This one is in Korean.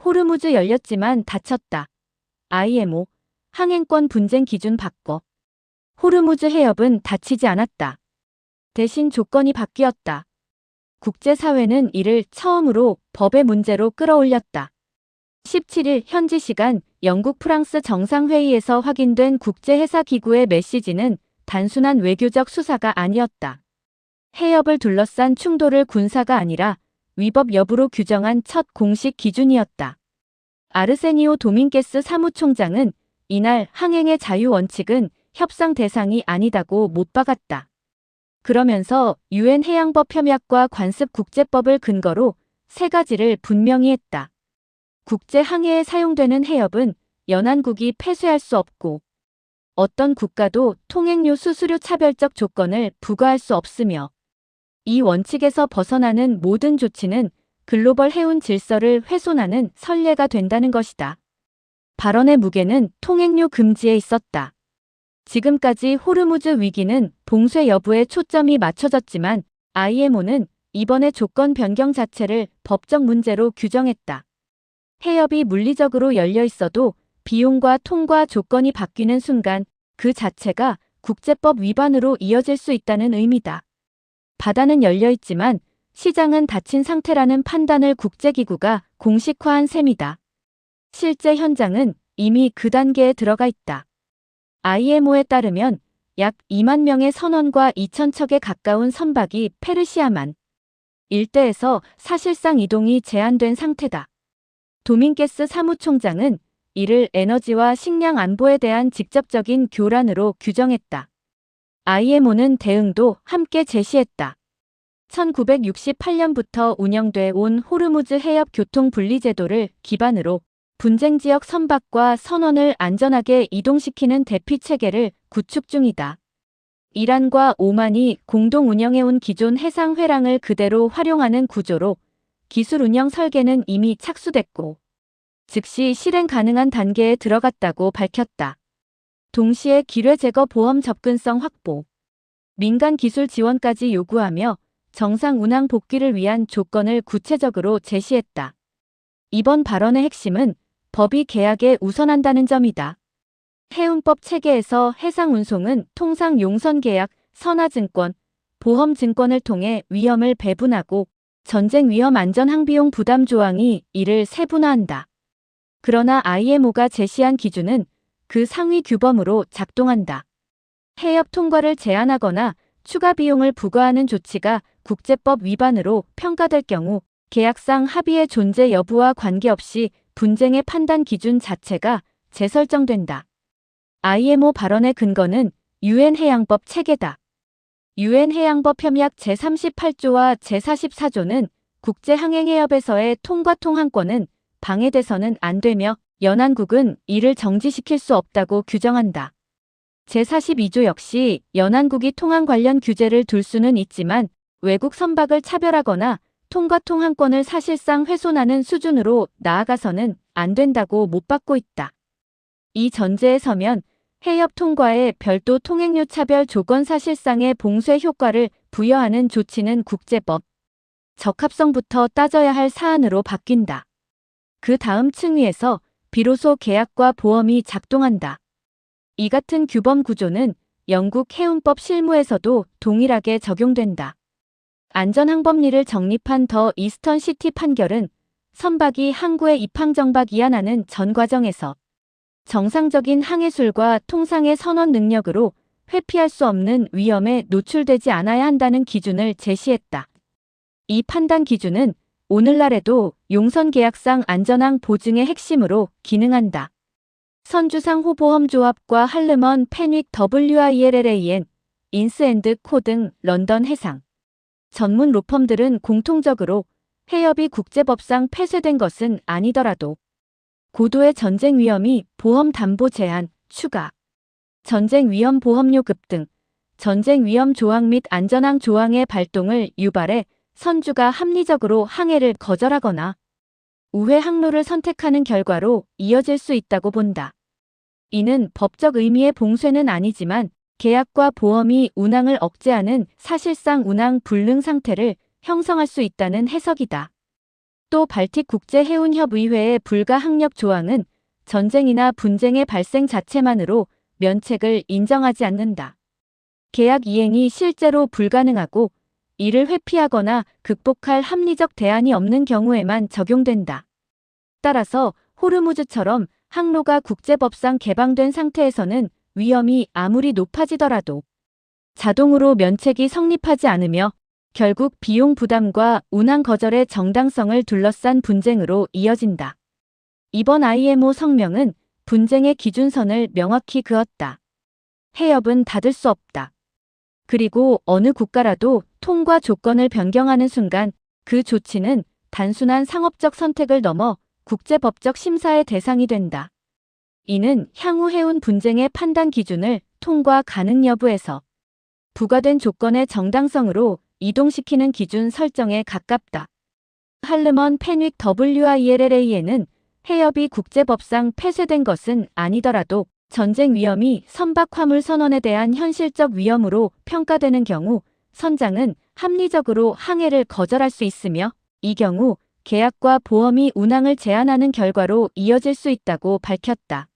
호르무즈 열렸지만 닫혔다. IMO 항행권 분쟁 기준 바꿔. 호르무즈 해협은 닫히지 않았다. 대신 조건이 바뀌었다. 국제사회는 이를 처음으로 법의 문제로 끌어올렸다. 17일 현지 시간 영국 프랑스 정상회의에서 확인된 국제해사기구의 메시지는 단순한 외교적 수사가 아니었다. 해협을 둘러싼 충돌을 군사가 아니라 위법 여부로 규정한 첫 공식 기준이었다. 아르세니오 도밍게스 사무총장은 이날 항행의 자유 원칙은 협상 대상이 아니다고 못 박았다. 그러면서 유엔 해양법 협약과 관습국제법을 근거로 세 가지를 분명히 했다. 국제 항해에 사용되는 해협은 연안국이 폐쇄할 수 없고 어떤 국가도 통행료 수수료 차별적 조건을 부과할 수 없으며 이 원칙에서 벗어나는 모든 조치는 글로벌 해운 질서를 훼손하는 선례가 된다는 것이다. 발언의 무게는 통행료 금지에 있었다. 지금까지 호르무즈 위기는 봉쇄 여부에 초점이 맞춰졌지만 IMO는 이번에 조건 변경 자체를 법적 문제로 규정했다. 해협이 물리적으로 열려 있어도 비용과 통과 조건이 바뀌는 순간 그 자체가 국제법 위반으로 이어질 수 있다는 의미다. 바다는 열려 있지만 시장은 닫힌 상태라는 판단을 국제기구가 공식화한 셈이다. 실제 현장은 이미 그 단계에 들어가 있다. IMO에 따르면 약 2만 명의 선원과 2천 척에 가까운 선박이 페르시아만 일대에서 사실상 이동이 제한된 상태다. 도밍게스 사무총장은 이를 에너지와 식량 안보에 대한 직접적인 교란으로 규정했다. IMO는 대응도 함께 제시했다. 1968년부터 운영돼 온 호르무즈 해협 교통 분리 제도를 기반으로 분쟁 지역 선박과 선원을 안전하게 이동시키는 대피 체계를 구축 중이다. 이란과 오만이 공동 운영해온 기존 해상 회랑을 그대로 활용하는 구조로 기술 운영 설계는 이미 착수됐고 즉시 실행 가능한 단계에 들어갔다고 밝혔다. 동시에 기뢰 제거 보험 접근성 확보, 민간 기술 지원까지 요구하며 정상 운항 복귀를 위한 조건을 구체적으로 제시했다. 이번 발언의 핵심은 법이 계약에 우선한다는 점이다. 해운법 체계에서 해상 운송은 통상 용선계약, 선화증권, 보험증권을 통해 위험을 배분하고 전쟁 위험 안전 항비용 부담 조항이 이를 세분화한다. 그러나 IMO가 제시한 기준은 그 상위 규범으로 작동한다. 해협 통과를 제한하거나 추가 비용을 부과하는 조치가 국제법 위반으로 평가될 경우 계약상 합의의 존재 여부와 관계없이 분쟁의 판단 기준 자체가 재설정된다. IMO 발언의 근거는 유엔 해양법 체계다. 유엔 해양법 협약 제38조와 제44조는 국제항행해협에서의 통과 통항권은 방해돼서는 안 되며 연안국은 이를 정지시킬 수 없다고 규정한다. 제42조 역시 연안국이 통항 관련 규제를 둘 수는 있지만 외국 선박을 차별하거나 통과 통항권을 사실상 훼손하는 수준으로 나아가서는 안 된다고 못 받고 있다. 이 전제에 서면 해협 통과에 별도 통행료 차별 조건 사실상의 봉쇄 효과를 부여하는 조치는 국제법 적합성부터 따져야 할 사안으로 바뀐다. 그 다음 층위에서 비로소 계약과 보험이 작동한다. 이 같은 규범 구조는 영국 해운법 실무에서도 동일하게 적용된다. 안전항법리를 정립한 더 이스턴 시티 판결은 선박이 항구에 입항 정박 이하나는 전 과정에서 정상적인 항해술과 통상의 선원 능력으로 회피할 수 없는 위험에 노출되지 않아야 한다는 기준을 제시했다. 이 판단 기준은 오늘날에도 용선계약상 안전항 보증의 핵심으로 기능한다. 선주상 호보험조합과 할르먼 펜윅 WILLAN, 인스앤드 코 등 런던 해상 전문 로펌들은 공통적으로 해협이 국제법상 폐쇄된 것은 아니더라도 고도의 전쟁 위험이 보험 담보 제한, 추가, 전쟁 위험 보험료 급등, 전쟁 위험 조항 및 안전항 조항의 발동을 유발해 선주가 합리적으로 항해를 거절하거나 우회 항로를 선택하는 결과로 이어질 수 있다고 본다. 이는 법적 의미의 봉쇄는 아니지만 계약과 보험이 운항을 억제하는 사실상 운항 불능 상태를 형성할 수 있다는 해석이다. 또 발틱 국제해운협의회의 불가항력 조항은 전쟁이나 분쟁의 발생 자체만으로 면책을 인정하지 않는다. 계약 이행이 실제로 불가능하고 이를 회피하거나 극복할 합리적 대안이 없는 경우에만 적용된다. 따라서 호르무즈처럼 항로가 국제법상 개방된 상태에서는 위험이 아무리 높아지더라도 자동으로 면책이 성립하지 않으며 결국 비용 부담과 운항 거절의 정당성을 둘러싼 분쟁으로 이어진다. 이번 IMO 성명은 분쟁의 기준선을 명확히 그었다. 해협은 닫을 수 없다. 그리고 어느 국가라도 통과 조건을 변경하는 순간 그 조치는 단순한 상업적 선택을 넘어 국제법적 심사의 대상이 된다. 이는 향후 해운 분쟁의 판단 기준을 통과 가능 여부에서 부과된 조건의 정당성으로 이동시키는 기준 설정에 가깝다. 할르먼 펜윅 WILLA에는 해협이 국제법상 폐쇄된 것은 아니더라도 전쟁 위험이 선박 화물 선원에 대한 현실적 위험으로 평가되는 경우 선장은 합리적으로 항해를 거절할 수 있으며 이 경우 계약과 보험이 운항을 제한하는 결과로 이어질 수 있다고 밝혔다.